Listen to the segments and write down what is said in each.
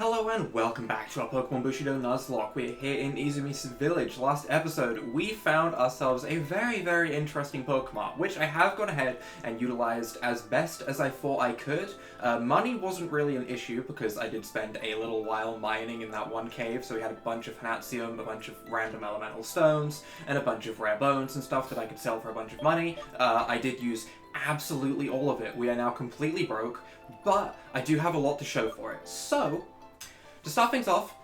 Hello and welcome back to our Pokemon Bushido Nuzlocke. We're here in Izumi's village. Last episode, we found ourselves a very interesting Pokemon, which I have gone ahead and utilized as best as I thought I could. Money wasn't really an issue because I did spend a little while mining in that one cave, so we had a bunch of Hanatsium, a bunch of random elemental stones, and a bunch of rare bones and stuff that I could sell for a bunch of money. I did use absolutely all of it. We are now completely broke, but I do have a lot to show for it. So, to start things off,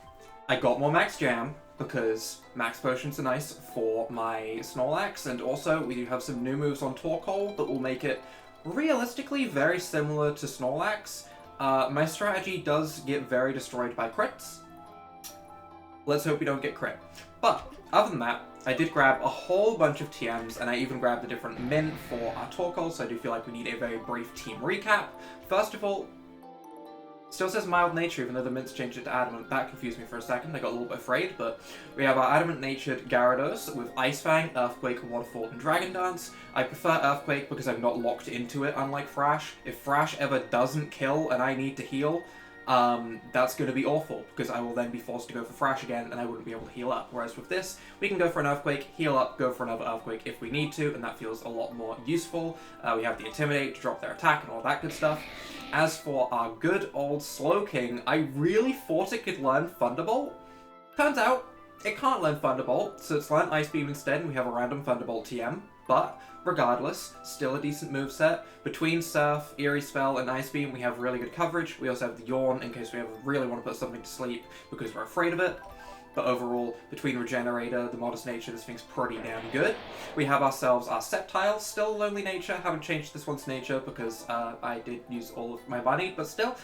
I got more Max Jam, because Max Potions are nice for my Snorlax, and also we do have some new moves on Torkoal that will make it realistically very similar to Snorlax. My strategy does get very destroyed by crits. Let's hope we don't get crit. But, other than that, I did grab a whole bunch of TMs, and I even grabbed a different mint for our Torkoal, so I do feel like we need a very brief team recap. First of all, still says mild nature, even though the mints changed it to adamant. That confused me for a second. I got a little bit afraid, but we have our adamant-natured Gyarados with Ice Fang, Earthquake, Waterfall, and Dragon Dance. I prefer Earthquake because I'm not locked into it, unlike Thrash. If Thrash ever doesn't kill and I need to heal, that's going to be awful, because I will then be forced to go for Thrash again, and I wouldn't be able to heal up. Whereas with this, we can go for an Earthquake, heal up, go for another Earthquake if we need to, and that feels a lot more useful. We have the Intimidate to drop their attack and all that good stuff. As for our good old Slowking, I really thought it could learn Thunderbolt. Turns out, it can't learn Thunderbolt, so it's learned Ice Beam instead, and we have a random Thunderbolt TM. But, regardless, still a decent moveset. Between Surf, Eerie Spell, and Ice Beam, we have really good coverage. We also have the Yawn, in case we ever really want to put something to sleep, because we're afraid of it. But overall, between Regenerator, the Modest Nature, this thing's pretty damn good. We have ourselves our Sceptile, still Lonely Nature. Haven't changed this one's nature, because I did use all of my money, but still.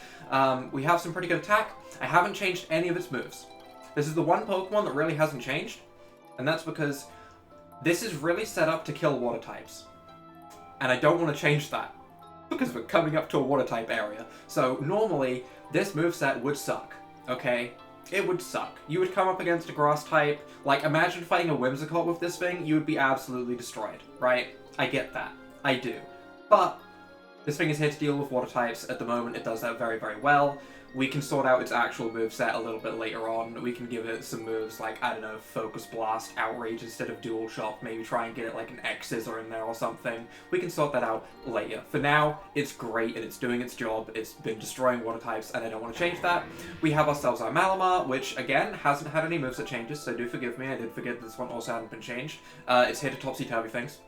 We have some pretty good attack. I haven't changed any of its moves. This is the one Pokemon that really hasn't changed, and that's because this is really set up to kill water types. And I don't want to change that, because we're coming up to a water type area. So normally, this moveset would suck, okay? It would suck. You would come up against a grass type, like imagine fighting a Whimsicott with this thing, you would be absolutely destroyed, right? I get that. I do. But this thing is here to deal with water types. At the moment, it does that very well. We can sort out its actual moveset a little bit later on. We can give it some moves like, I don't know, Focus Blast, Outrage instead of Dual Shock, maybe try and get it like an X-Scissor in there or something. We can sort that out later. For now, it's great and it's doing its job. It's been destroying water types and I don't want to change that. We have ourselves our Malamar, which again, hasn't had any moveset changes, so do forgive me. I did forget this one also hadn't been changed. It's here to topsy-turvy things.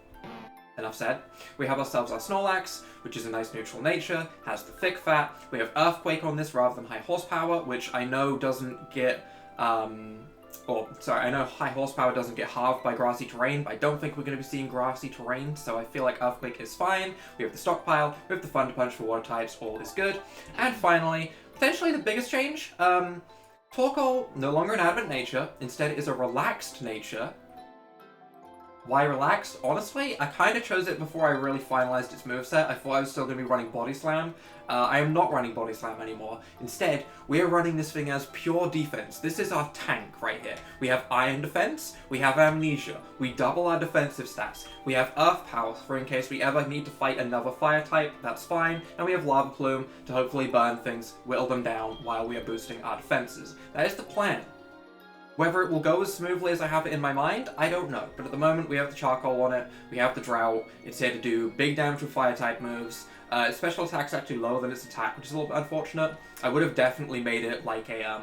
Enough said. We have ourselves our Snorlax, which is a nice neutral nature, has the thick fat. We have Earthquake on this rather than high horsepower, which I know doesn't get, I know high horsepower doesn't get halved by grassy terrain, but I don't think we're going to be seeing grassy terrain, so I feel like Earthquake is fine. We have the Stockpile, we have the Thunder Punch for water types, all is good. And finally, potentially the biggest change, Torkoal, no longer an adamant nature, instead is a relaxed nature. Why relaxed? Honestly, I kind of chose it before I really finalized its moveset. I thought I was still going to be running Body Slam. I am not running Body Slam anymore. Instead, we are running this thing as pure defense. This is our tank right here. We have Iron Defense, we have Amnesia, we double our defensive stats, we have Earth Power for in case we ever need to fight another fire type, that's fine, and we have Lava Plume to hopefully burn things, whittle them down while we are boosting our defenses. That is the plan. Whether it will go as smoothly as I have it in my mind, I don't know. But at the moment, we have the Charcoal on it, we have the Drought, it's here to do big damage with fire-type moves. Its special attack's actually lower than its attack, which is a little bit unfortunate. I would have definitely made it like a,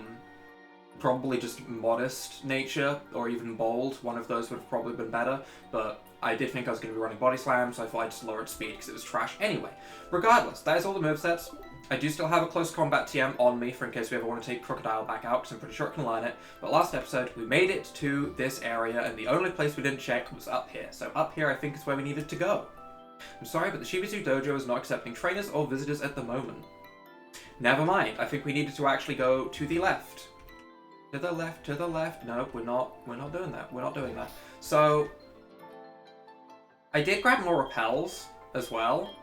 probably just modest nature, or even bold. One of those would have probably been better, but I did think I was going to be running Body Slam, so I thought I'd just lower its speed because it was trash anyway. Regardless, that is all the movesets. I do still have a close combat TM on me for in case we ever want to take Crocodile back out, because I'm pretty sure it can learn it. But last episode, we made it to this area, and the only place we didn't check was up here. So up here, I think, is where we needed to go. I'm sorry, but the Shibizu Dojo is not accepting trainers or visitors at the moment. Never mind, I think we needed to actually go to the left. To the left, to the left. No, we're not doing that. We're not doing that. So, I did grab more repels as well.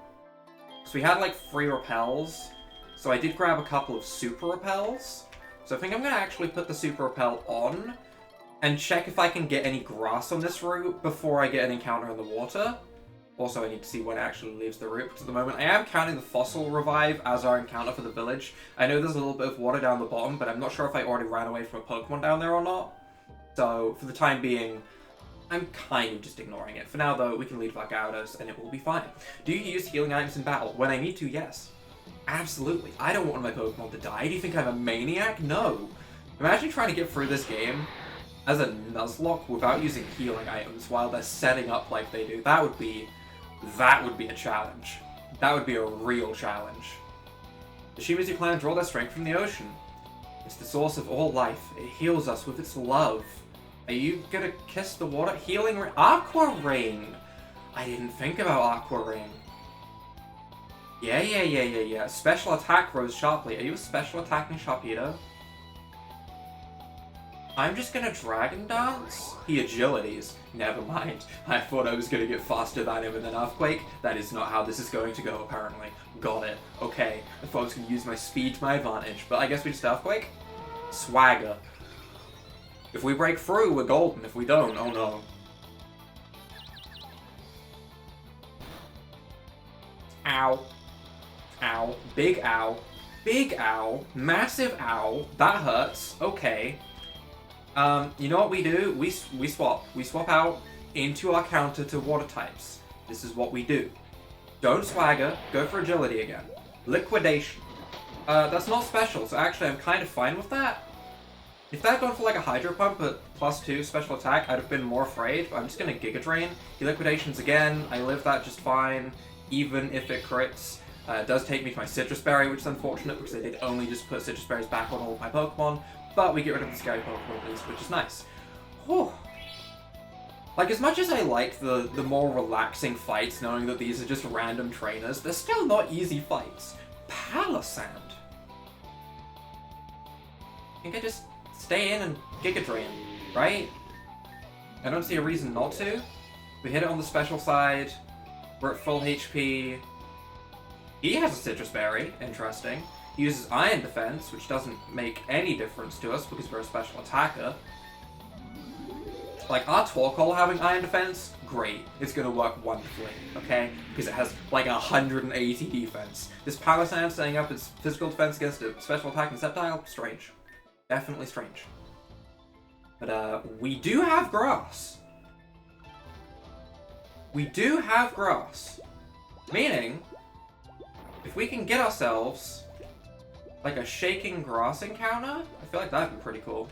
So we had like 3 repels. So I did grab a couple of super repels. So I think I'm going to actually put the super repel on and check if I can get any grass on this route before I get an encounter in the water. Also, I need to see when it actually leaves the route, because at the moment I am counting the fossil revive as our encounter for the village. I know there's a little bit of water down the bottom, but I'm not sure if I already ran away from a Pokemon down there or not. So, for the time being, I'm kind of just ignoring it. For now, though, we can lead back out and it will be fine. Do you use healing items in battle? When I need to, yes. Absolutely. I don't want my Pokemon to die. Do you think I'm a maniac? No. Imagine trying to get through this game as a Nuzlocke without using healing items while they're setting up like they do. That would be a challenge. That would be a real challenge. The Shimazu clan draw their strength from the ocean. It's the source of all life. It heals us with its love. Are you gonna kiss the water? Healing ring? Aqua Ring! I didn't think about Aqua Ring. Yeah. Special attack rose sharply. Are you a special attacking Sharpedo? I'm just gonna Dragon Dance? He agilities. Never mind. I thought I was gonna get faster than him in an Earthquake. That is not how this is going to go, apparently. Got it. Okay. I thought I was gonna use my speed to my advantage, but I guess we just Earthquake? Swagger. If we break through, we're golden. If we don't, oh no. Ow. Ow. Big ow. Big ow. Massive ow. That hurts. Okay. You know what we do? We swap. We swap out into our counter to water types. This is what we do. Don't swagger. Go for agility again. Liquidation. That's not special, so actually I'm kind of fine with that. If that had gone for like a Hydro Pump at +2 special attack, I'd have been more afraid, but I'm just gonna Giga Drain. He Liquidations again. I live that just fine, even if it crits. It does take me to my Citrus Berry, which is unfortunate because I did only just put Citrus Berries back on all of my Pokemon, but we get rid of the scary Pokemon at least, which is nice. Whew. Like, as much as I like the more relaxing fights, knowing that these are just random trainers, they're still not easy fights. Palisand. I think I just stay in and Giga Drain, right? I don't see a reason not to. We hit it on the special side. We're at full HP. He has a Citrus Berry, interesting. He uses Iron Defense, which doesn't make any difference to us because we're a special attacker. Like, our Torkoal having Iron Defense, great. It's gonna work wonderfully, okay? Because it has, like, 180 defense. This Palisand setting up its physical defense against a special attack and Sceptile, strange. Definitely strange. But, we do have Grass. We do have Grass. Meaning, if we can get ourselves, like, a Shaking Grass encounter, I feel like that'd be pretty cool.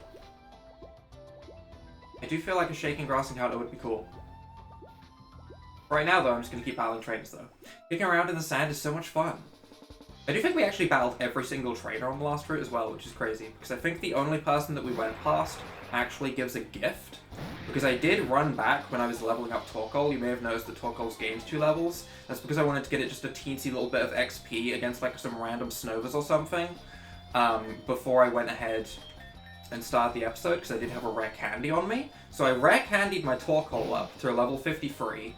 I do feel like a Shaking Grass encounter would be cool. Right now, though, I'm just going to keep battling trainers, though. Kicking around in the sand is so much fun. I do think we actually battled every single trainer on the last route as well, which is crazy. Because I think the only person that we went past actually gives a gift. Because I did run back when I was leveling up Torkoal. You may have noticed that Torkoal's gained 2 levels. That's because I wanted to get it just a teensy little bit of XP against like some random Snovas or something. Before I went ahead and started the episode, because I did have a rare candy on me. So I rare candied my Torkoal up to level 53.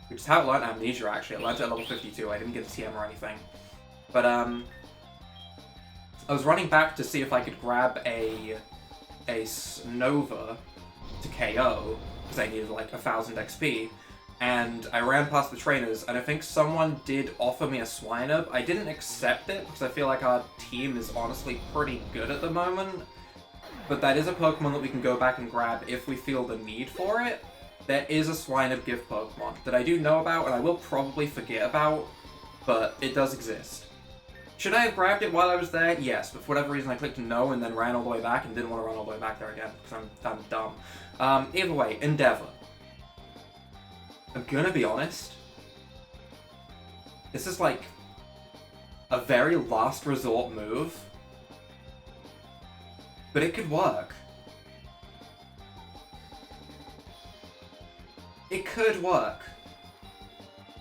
Which is how it learned Amnesia, actually. It learned it at level 52. I didn't get a TM or anything. But, I was running back to see if I could grab a Snova to KO, because I needed like 1000 XP, and I ran past the trainers, and I think someone did offer me a Swinub. I didn't accept it, because I feel like our team is honestly pretty good at the moment, but that is a Pokemon that we can go back and grab if we feel the need for it. There is a Swinub gift Pokemon that I do know about, and I will probably forget about, but it does exist. Should I have grabbed it while I was there? Yes, but for whatever reason I clicked no and then ran all the way back and didn't want to run all the way back there again, because I'm dumb. Either way, Endeavor. I'm gonna be honest. This is like a very last resort move, but it could work. It could work.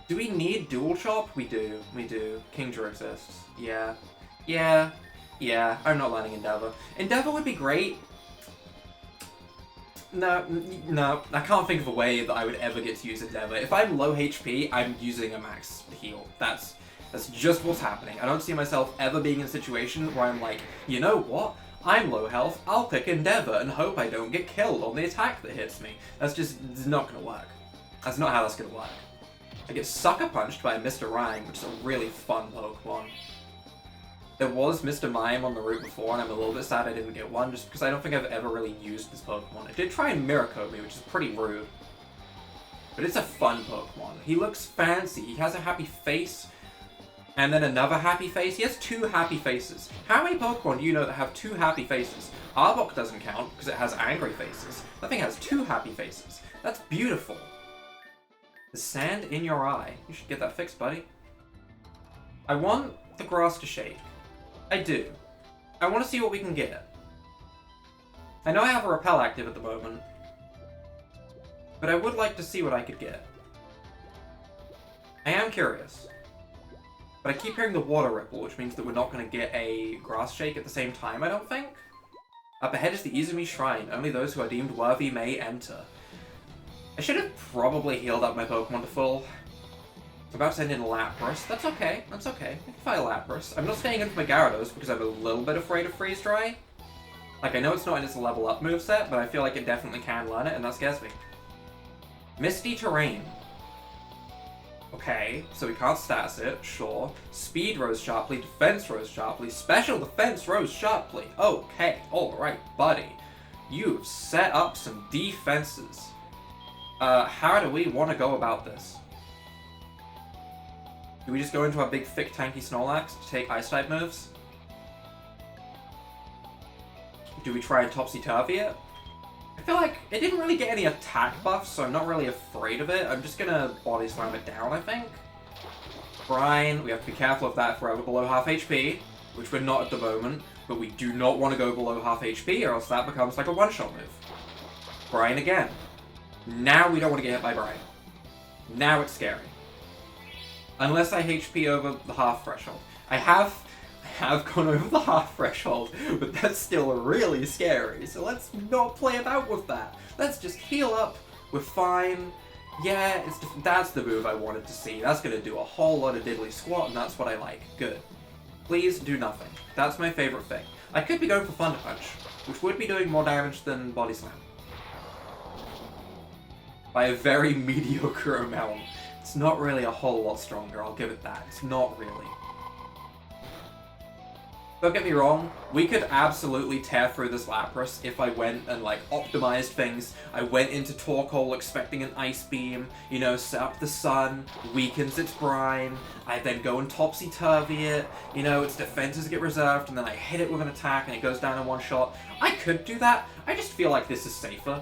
Do we need Dual Chop? We do. We do. Kingdra exists. Yeah. Yeah. I'm not learning Endeavor. Endeavor would be great. No. I can't think of a way that I would ever get to use Endeavor. If I'm low HP, I'm using a max heal. That's just what's happening. I don't see myself ever being in a situation where I'm like, you know what? I'm low health, I'll pick Endeavor and hope I don't get killed on the attack that hits me. That's just not gonna work. That's not how that's gonna work. I get Sucker Punched by Mr. Rhyme, which is a really fun Pokemon. There was Mr. Mime on the route before, and I'm a little bit sad I didn't get one, just because I don't think I've ever really used this Pokemon. It did try and Mirror Coat me, which is pretty rude. But it's a fun Pokemon. He looks fancy. He has a happy face, and then another happy face. He has 2 happy faces. How many Pokemon do you know that have 2 happy faces? Arbok doesn't count, because it has angry faces. That thing has 2 happy faces. That's beautiful. The sand in your eye. You should get that fixed, buddy. I want the grass to shake. I do. I want to see what we can get. I know I have a Repel active at the moment, but I would like to see what I could get. I am curious. But I keep hearing the Water Ripple, which means that we're not going to get a Grass Shake at the same time, I don't think. Up ahead is the Izumi Shrine. Only those who are deemed worthy may enter. I should have probably healed up my Pokemon to full. I'm about to send in Lapras. That's okay. That's okay. I can fight Lapras. I'm not staying in for my Gyarados because I'm a little bit afraid of Freeze Dry. Like, I know it's not in its level up moveset, but I feel like it definitely can learn it, and that scares me. Misty Terrain. Okay, so we can't status it, sure. Speed rose sharply, defense rose sharply, special defense rose sharply. Okay, alright, buddy. You've set up some defenses. How do we want to go about this? Do we just go into our big, thick, tanky Snorlax to take Ice-type moves? Do we try and Topsy-Turvy it? I feel like it didn't really get any attack buffs, so I'm not really afraid of it. I'm just gonna Body Slam it down, I think. Brine, we have to be careful of that if we're ever below half HP, which we're not at the moment, but we do not want to go below half HP, or else that becomes like a one-shot move. Brine again. Now we don't want to get hit by Brine. Now it's scary. Unless I HP over the half threshold. I have gone over the half threshold, but that's still really scary, so let's not play about with that. Let's just heal up, we're fine. Yeah, that's the move I wanted to see. That's gonna do a whole lot of diddly squat, and that's what I like. Good. Please do nothing. That's my favorite thing. I could be going for Thunder Punch, which would be doing more damage than Body Slam. By a very mediocre amount. It's not really a whole lot stronger, I'll give it that. It's not really. Don't get me wrong, we could absolutely tear through this Lapras if I went and, like, optimized things. I went into Torkoal expecting an Ice Beam, you know, set up the Sun, weakens its Brine, I then go and Topsy-Turvy it, you know, its defenses get reserved, and then I hit it with an attack and it goes down in one shot. I could do that, I just feel like this is safer.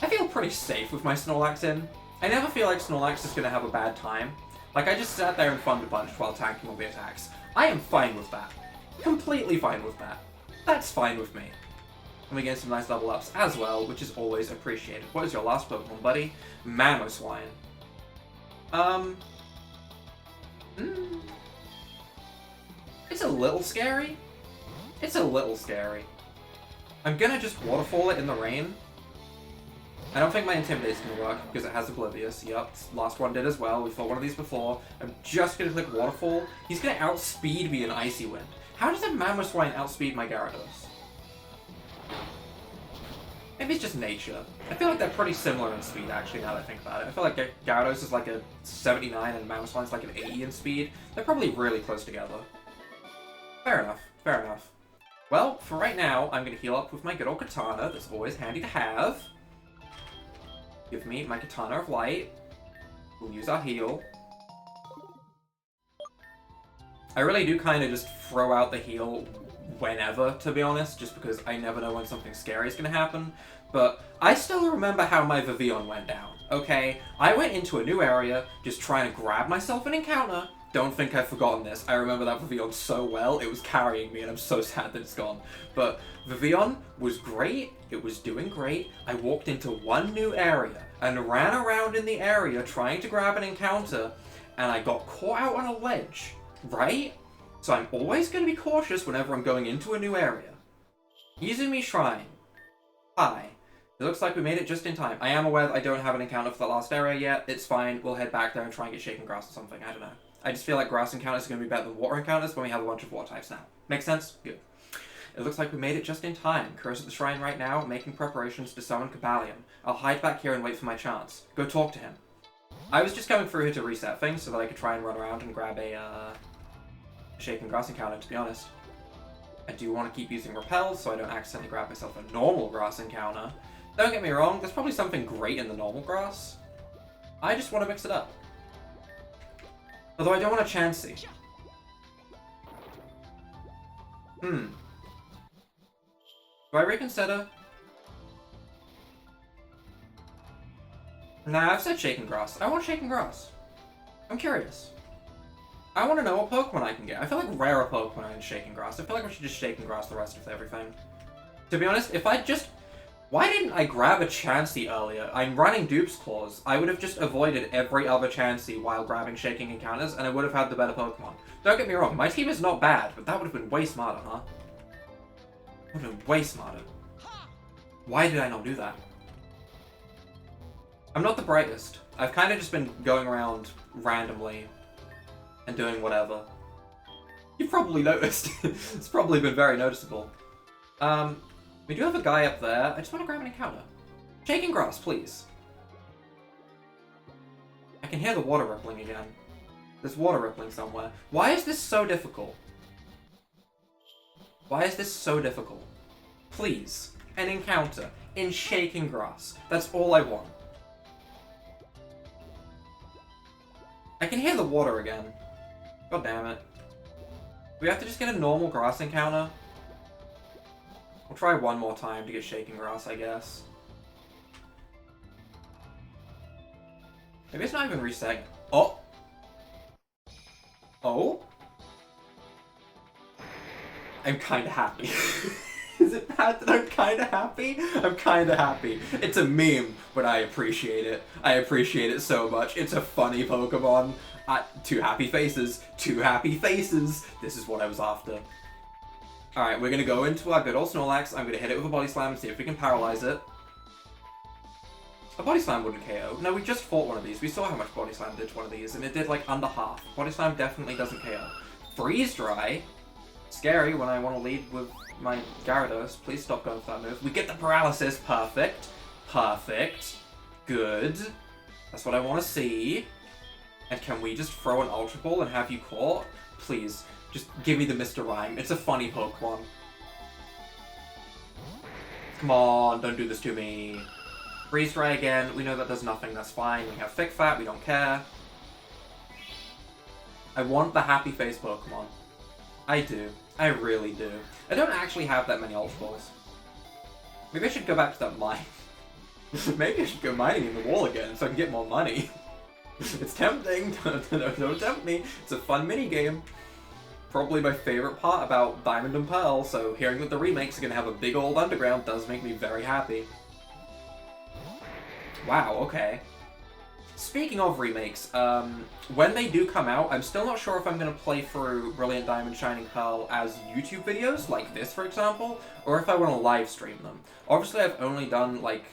I feel pretty safe with my Snorlax in. I never feel like Snorlax is going to have a bad time. Like, I just sat there and Thunder Punched while tanking all the attacks. I am fine with that. Completely fine with that. That's fine with me. And we get some nice level ups as well, which is always appreciated. What is your last Pokemon, buddy? Mamoswine. It's a little scary. It's a little scary. I'm gonna just Waterfall it in the rain. I don't think my Intimidate's gonna work, because it has Oblivious. Yep, last one did as well. We fought one of these before. I'm just gonna click Waterfall. He's gonna outspeed me in Icy Wind. How does a Mamoswine outspeed my Gyarados? Maybe it's just nature. I feel like they're pretty similar in speed, actually, now that I think about it. I feel like Gyarados is like a 79 and Mamoswine's like an 80 in speed. They're probably really close together. Fair enough, fair enough. Well, for right now, I'm gonna heal up with my good old Katana. That's always handy to have. Give me my Katana of Light. We'll use our heal. I really do kind of just throw out the heal whenever, to be honest, just because I never know when something scary is going to happen. But I still remember how my Vivillon went down, okay? I went into a new area, just trying to grab myself an encounter. Don't think I've forgotten this. I remember that Vivillon so well. It was carrying me, and I'm so sad that it's gone. But Vivillon was great. It was doing great. I walked into one new area and ran around in the area trying to grab an encounter, and I got caught out on a ledge, right? So I'm always going to be cautious whenever I'm going into a new area. Izumi Shrine. Hi. It looks like we made it just in time. I am aware that I don't have an encounter for the last area yet. It's fine. We'll head back there and try and get Shaken Grass or something. I don't know. I just feel like grass encounters are going to be better than water encounters when we have a bunch of water types now. Make sense? Good. It looks like we made it just in time. Kuro's at the shrine right now, making preparations to summon Cobalion. I'll hide back here and wait for my chance. Go talk to him. I was just going through here to reset things so that I could try and run around and grab a shaken grass encounter, to be honest. I do want to keep using Repel so I don't accidentally grab myself a normal grass encounter. Don't get me wrong, there's probably something great in the normal grass. I just want to mix it up. Although I don't want a Chansey. Do I reconsider? Nah, I've said Shaken Grass. I want Shaken Grass. I'm curious. I want to know what Pokemon I can get. I feel like rarer Pokemon are in Shaken Grass. I feel like we should just Shaken Grass the rest of everything. To be honest, if I just... Why didn't I grab a Chansey earlier? I'm running Dupe's Claws. I would have just avoided every other Chansey while grabbing Shaking Encounters, and I would have had the better Pokemon. Don't get me wrong, my team is not bad, but that would have been way smarter, huh? Would have been way smarter. Why did I not do that? I'm not the brightest. I've kind of just been going around randomly and doing whatever. You've probably noticed. It's probably been very noticeable. We do have a guy up there. I just want to grab an encounter. Shaking Grass, please. I can hear the water rippling again. There's water rippling somewhere. Why is this so difficult? Why is this so difficult? Please, an encounter in Shaking Grass. That's all I want. I can hear the water again. God damn it. We have to just get a normal grass encounter. We'll try one more time to get Shaking Grass, I guess. Maybe it's not even resetting. Oh! Oh? I'm kinda happy. Is it bad that I'm kinda happy? I'm kinda happy. It's a meme, but I appreciate it. I appreciate it so much. It's a funny Pokemon. Two happy faces. Two happy faces. This is what I was after. Alright, we're gonna go into our good old Snorlax. I'm gonna hit it with a Body Slam and see if we can paralyze it. A Body Slam wouldn't KO. No, we just fought one of these. We saw how much Body Slam did to one of these, and it did like under half. Body Slam definitely doesn't KO. Freeze Dry. Scary when I want to lead with my Gyarados. Please stop going for that move. We get the paralysis. Perfect. Perfect. Good. That's what I want to see. And can we just throw an Ultra Ball and have you caught? Please. Just give me the Mr. Rhyme. It's a funny Pokemon. Come on, don't do this to me. Freeze Dry again. We know that does nothing. That's fine. We have Thick Fat. We don't care. I want the happy face Pokemon. I do. I really do. I don't actually have that many Ultra Balls. Maybe I should go back to that mine. Maybe I should go mining in the wall again so I can get more money. It's tempting. Don't tempt me. It's a fun mini game. Probably my favorite part about Diamond and Pearl, so hearing that the remakes are going to have a big old underground does make me very happy. Wow, okay. Speaking of remakes, when they do come out, I'm still not sure if I'm going to play through Brilliant Diamond Shining Pearl as YouTube videos, like this for example, or if I want to live stream them. Obviously I've only done, like,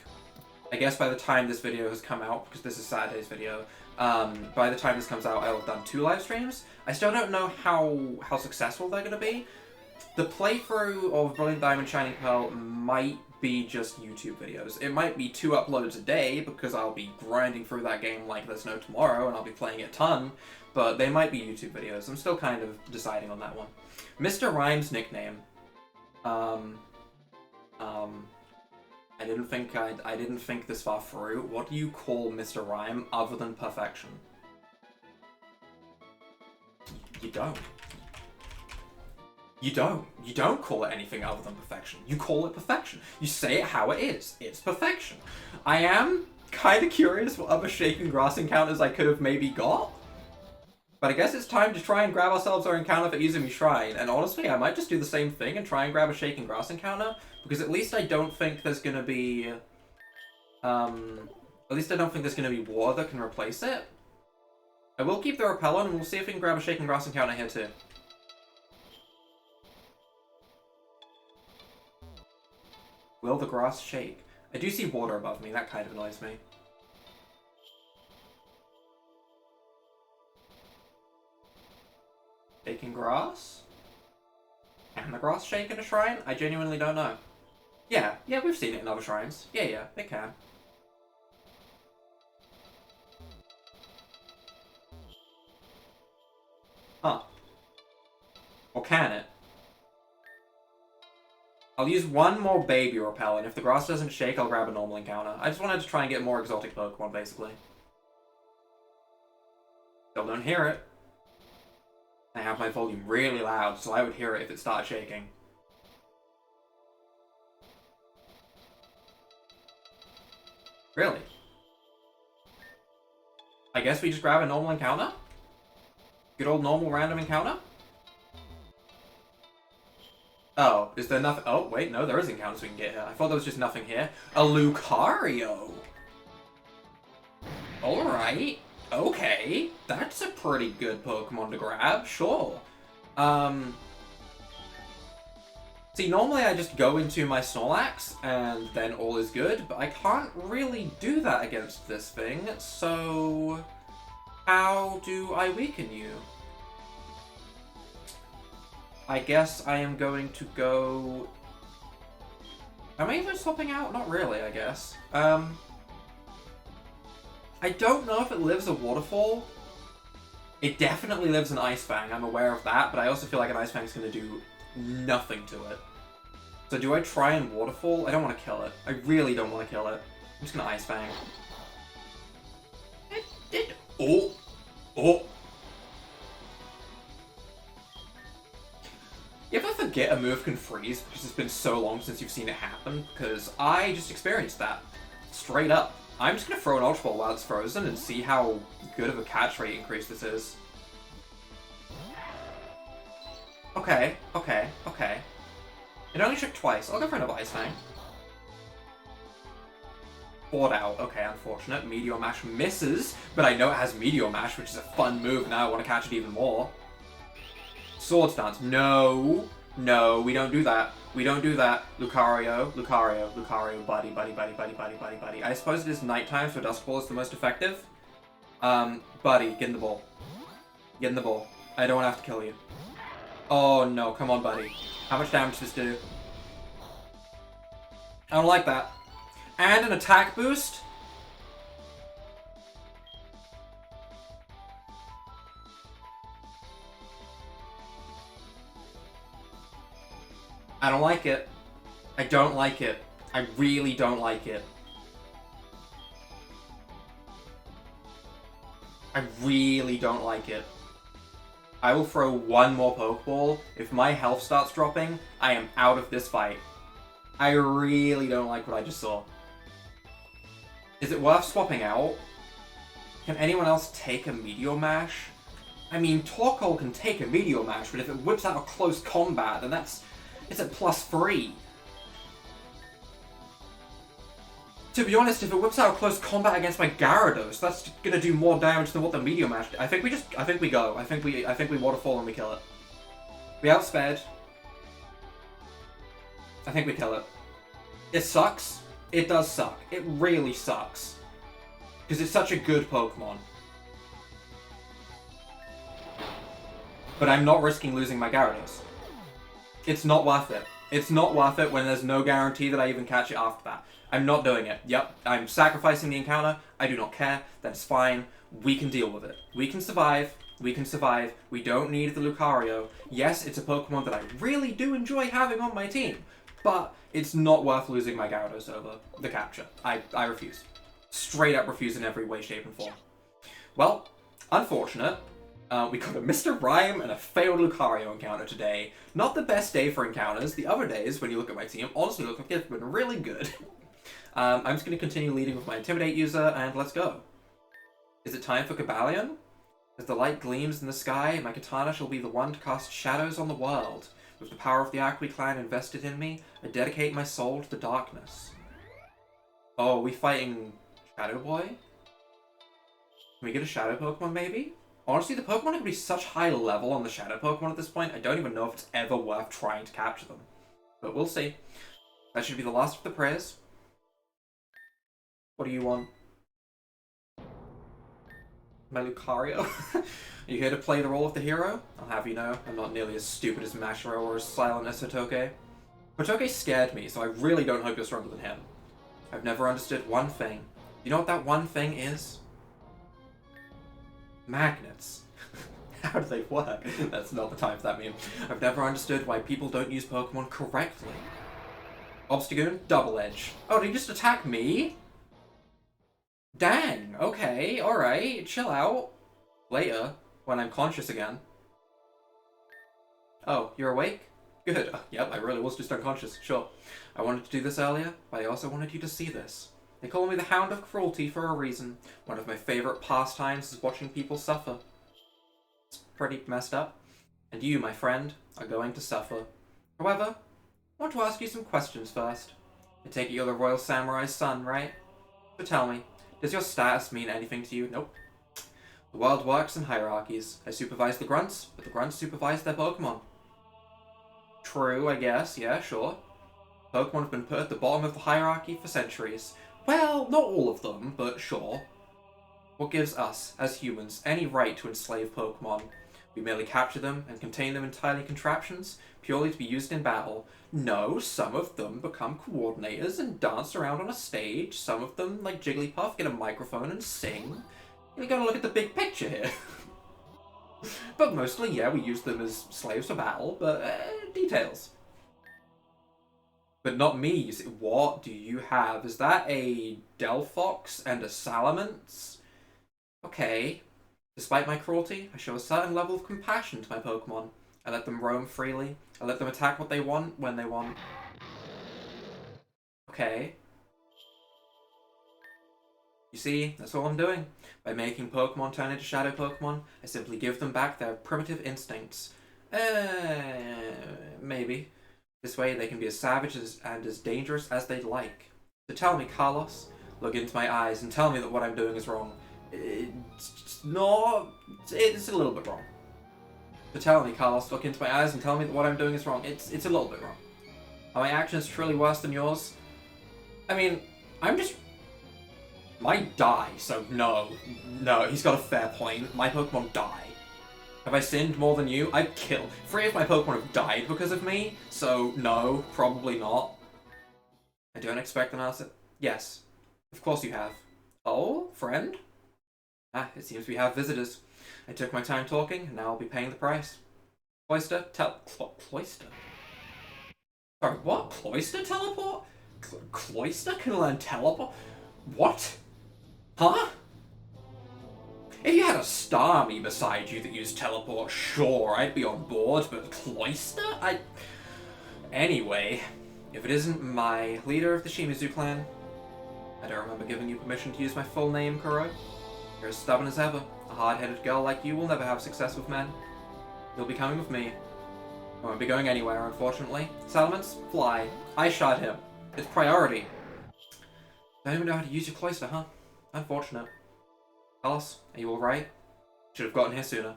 I guess by the time this video has come out, because this is Saturday's video, by the time this comes out I'll have done 2 live streams. I still don't know how successful they're going to be. The playthrough of Brilliant Diamond Shining Pearl might be just YouTube videos. It might be 2 uploads a day, because I'll be grinding through that game like there's no tomorrow, and I'll be playing it a ton, but they might be YouTube videos. I'm still kind of deciding on that one. Mr. Rhyme's nickname. I didn't think this far through. What do you call Mr. Rhyme other than perfection? You don't. You don't. You don't call it anything other than perfection. You call it perfection. You say it how it is. It's perfection. I am kind of curious what other Shaken Grass encounters I could have maybe got. But I guess it's time to try and grab ourselves our encounter for Izumi Shrine. And honestly, I might just do the same thing and try and grab a Shaken Grass encounter. Because at least I don't think there's going to be... at least I don't think there's going to be water that can replace it. I will keep the Repel on, and we'll see if we can grab a Shaken Grass encounter here too. Will the grass shake? I do see water above me, that kind of annoys me. Shaking grass? Can the grass shake in a shrine? I genuinely don't know. Yeah, we've seen it in other shrines. Yeah, they can. Huh. Or can it? I'll use one more baby repel, and if the grass doesn't shake, I'll grab a normal encounter. I just wanted to try and get more exotic Pokemon, basically. Still don't hear it. I have my volume really loud, so I would hear it if it started shaking. Really? I guess we just grab a normal encounter? Good old normal random encounter? Oh, is there nothing? Oh, wait, no, there is encounters we can get here. I thought there was just nothing here. A Lucario! Alright. Okay. That's a pretty good Pokemon to grab, sure. See, normally I just go into my Snorlax, and then all is good, but I can't really do that against this thing, so... How do I weaken you? I guess I am going to go... Am I even swapping out? Not really, I guess. I don't know if it lives a waterfall. It definitely lives an Ice Fang, I'm aware of that, but I also feel like an Ice Fang is going to do nothing to it. So do I try and waterfall? I don't want to kill it. I really don't want to kill it. I'm just going to Ice Fang. Oh! Oh! You ever forget a move can freeze because it's been so long since you've seen it happen? Because I just experienced that. Straight up. I'm just going to throw an Ultra Ball while it's frozen and see how good of a catch rate increase this is. Okay, okay, okay. It only took twice. I'll go for another Ice Fang. Bored out. Okay, unfortunate. Meteor Mash misses, but I know it has Meteor Mash, which is a fun move. Now I want to catch it even more. Sword Dance. No. No, we don't do that. We don't do that. Lucario. Lucario. Lucario. Buddy, buddy, buddy, buddy, buddy, buddy, buddy. I suppose it is nighttime, so Dusk Ball is the most effective. Buddy, get in the ball. Get in the ball. I don't want to have to kill you. Oh, no. Come on, buddy. How much damage does this do? I don't like that. And an attack boost? I don't like it. I don't like it. I really don't like it. I really don't like it. I will throw one more Pokeball. If my health starts dropping, I am out of this fight. I really don't like what I just saw. Is it worth swapping out? Can anyone else take a Meteor Mash? I mean, Torkoal can take a Meteor Mash, but if it whips out a close combat, then it's at +3. To be honest, if it whips out a close combat against my Gyarados, that's gonna do more damage than what the Meteor Mash did. I think we go. I think we waterfall and we kill it. We outsped. I think we kill it. It sucks. It does suck. It really sucks. Because it's such a good Pokemon. But I'm not risking losing my Gyarados. It's not worth it. It's not worth it when there's no guarantee that I even catch it after that. I'm not doing it. Yep, I'm sacrificing the encounter. I do not care. That's fine. We can deal with it. We can survive. We can survive. We don't need the Lucario. Yes, it's a Pokemon that I really do enjoy having on my team. But it's not worth losing my Gyarados over the capture. I refuse. Straight up refuse in every way, shape, and form. Well, unfortunate. We got a Mr. Rhyme and a failed Lucario encounter today. Not the best day for encounters. The other days, when you look at my team, honestly look like they've been really good. I'm just going to continue leading with my Intimidate user, and let's go. Is it time for Cobalion? As the light gleams in the sky, my katana shall be the one to cast shadows on the world. With the power of the Acqui clan invested in me, I dedicate my soul to the darkness. Oh, are we fighting Shadow Boy? Can we get a Shadow Pokemon, maybe? Honestly, the Pokemon could be such high level on the Shadow Pokemon at this point, I don't even know if it's ever worth trying to capture them. But we'll see. That should be the last of the prayers. What do you want? My Lucario? Are you here to play the role of the hero? I'll have you know, I'm not nearly as stupid as Mashiro or as silent as Hotoke. Hotoke scared me, so I really don't hope you're stronger than him. I've never understood one thing. You know what that one thing is? Magnets. How do they work? That's not the time for that meme. I've never understood why people don't use Pokemon correctly. Obstagoon, Double Edge. Oh, did he just attack me? Dang, okay, alright, chill out. Later, when I'm conscious again. Oh, you're awake? Good. Yep, I really was just unconscious, sure. I wanted to do this earlier, but I also wanted you to see this. They call me the Hound of Cruelty for a reason. One of my favourite pastimes is watching people suffer. It's pretty messed up. And you, my friend, are going to suffer. However, I want to ask you some questions first. I take it you're the Royal Samurai's son, right? So tell me, does your status mean anything to you? Nope. The world works in hierarchies. I supervise the grunts, but the grunts supervise their Pokemon. True, I guess. Yeah, sure. Pokemon have been put at the bottom of the hierarchy for centuries. Well, not all of them, but sure. What gives us, as humans, any right to enslave Pokemon? We merely capture them and contain them in tiny contraptions, purely to be used in battle. No, some of them become coordinators and dance around on a stage. Some of them, like Jigglypuff, get a microphone and sing. You gotta look at the big picture here. But mostly, yeah, we use them as slaves for battle, but details. But not me. What do you have? Is that a Delphox and a Salamence? Okay. Despite my cruelty, I show a certain level of compassion to my Pokemon. I let them roam freely. I let them attack what they want, when they want. Okay. You see, that's all I'm doing. By making Pokemon turn into Shadow Pokemon, I simply give them back their primitive instincts. Maybe. This way they can be as savage and as dangerous as they'd like. So tell me, Carlos, look into my eyes and tell me that what I'm doing is wrong. It's a little bit wrong. So tell me, Carlos, look into my eyes and tell me that what I'm doing is wrong. It's a little bit wrong. Are my actions truly worse than yours? I mean, I'm just... Mine die, so no. No, he's got a fair point. My Pokemon die. Have I sinned more than you? I've killed. 3 of my Pokemon have died because of me, so no, probably not. I don't expect an answer. Yes, of course you have. Oh, friend? Ah, it seems we have visitors. I took my time talking, and now I'll be paying the price. Cloyster, Cloyster? Sorry, what? Cloyster teleport? Cloyster can learn teleport? What? Huh? If you had a Starmie beside you that used teleport, sure, I'd be on board, but Cloyster? Anyway, if it isn't my leader of the Shimizu clan, I don't remember giving you permission to use my full name, Kuro. You're as stubborn as ever. A hard-headed girl like you will never have success with men. You'll be coming with me. I won't be going anywhere, unfortunately. Salamence, fly. I shot him. It's priority. Don't even know how to use your Cloyster, huh? Unfortunate. Alice, are you alright? Should have gotten here sooner.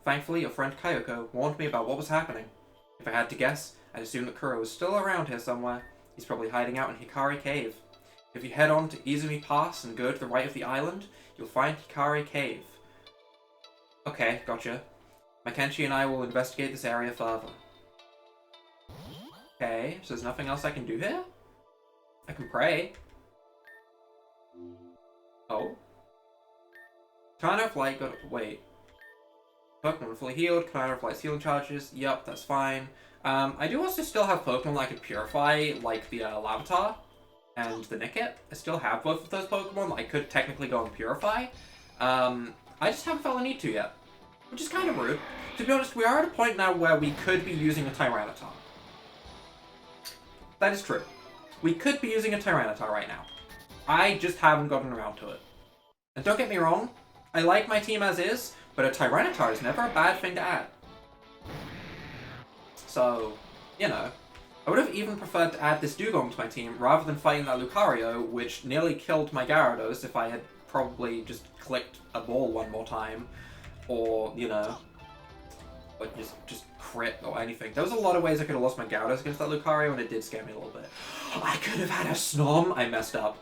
Thankfully, your friend Kayoko warned me about what was happening. If I had to guess, I'd assume that Kuro was still around here somewhere. He's probably hiding out in Hikari Cave. If you head on to Izumi Pass and go to the right of the island, you'll find Hikari Cave. Okay, gotcha. Makenshi and I will investigate this area further. Okay, so there's nothing else I can do here? I can pray. Oh. Kind of like, wait. Pokemon fully healed, kind of like healing charges. Yup, that's fine. I do also still have Pokemon that I can purify, like the Larvitar and the Nickit. I still have both of those Pokemon that I could technically go and purify. I just haven't felt the need to yet, which is kind of rude. To be honest, we are at a point now where we could be using a Tyranitar. That is true. We could be using a Tyranitar right now. I just haven't gotten around to it. And don't get me wrong, I like my team as is, but a Tyranitar is never a bad thing to add. So, you know, I would have even preferred to add this Dugong to my team rather than fighting that Lucario, which nearly killed my Gyarados if I had probably just clicked a ball one more time. Or, you know, or just crit or anything. There was a lot of ways I could have lost my Gyarados against that Lucario, and it did scare me a little bit. I could have had a Snom! I messed up.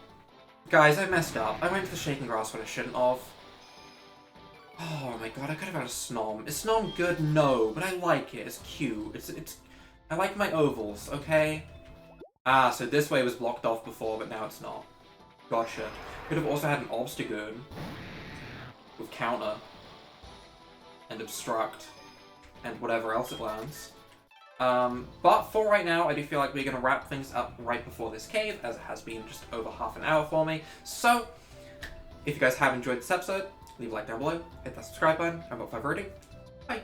Guys, I messed up. I went to the Shaking Grass when I shouldn't have. Oh my god, I could have had a Snom. Is Snom good? No, but I like it. It's cute. I like my ovals, okay? Ah, so this way was blocked off before, but now it's not. Gotcha. Could have also had an Obstagoon with counter. and Obstruct, and whatever else it learns. But for right now, I do feel like we're going to wrap things up right before this cave, as it has been just over half an hour for me. So, if you guys have enjoyed this episode, leave a like down below, hit that subscribe button, and without further ado, bye!